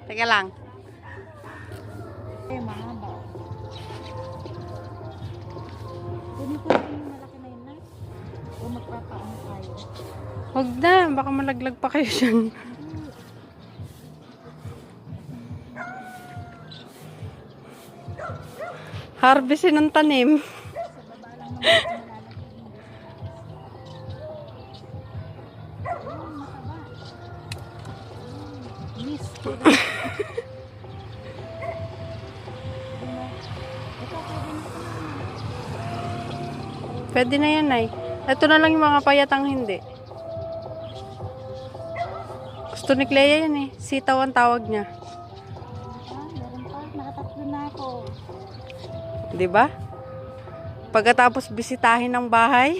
Teka lang. Eh, mahaba. Kunin ko na yung malaki na yun na. O magpapaano tayo. Huwag na, baka malaglag pa kayo dyan. Harvestin ng tanim. Sa baba lang naman ito malalagay. Ayun, mataba. Miss. Pwede na yan, ay. Ito na lang yung mga payatang hindi. Gusto ni Clea yan eh. Sitaw ang tawag niya. Meron pa. Nakatatlo na ako. Diba? Pagkatapos bisitahin ng bahay.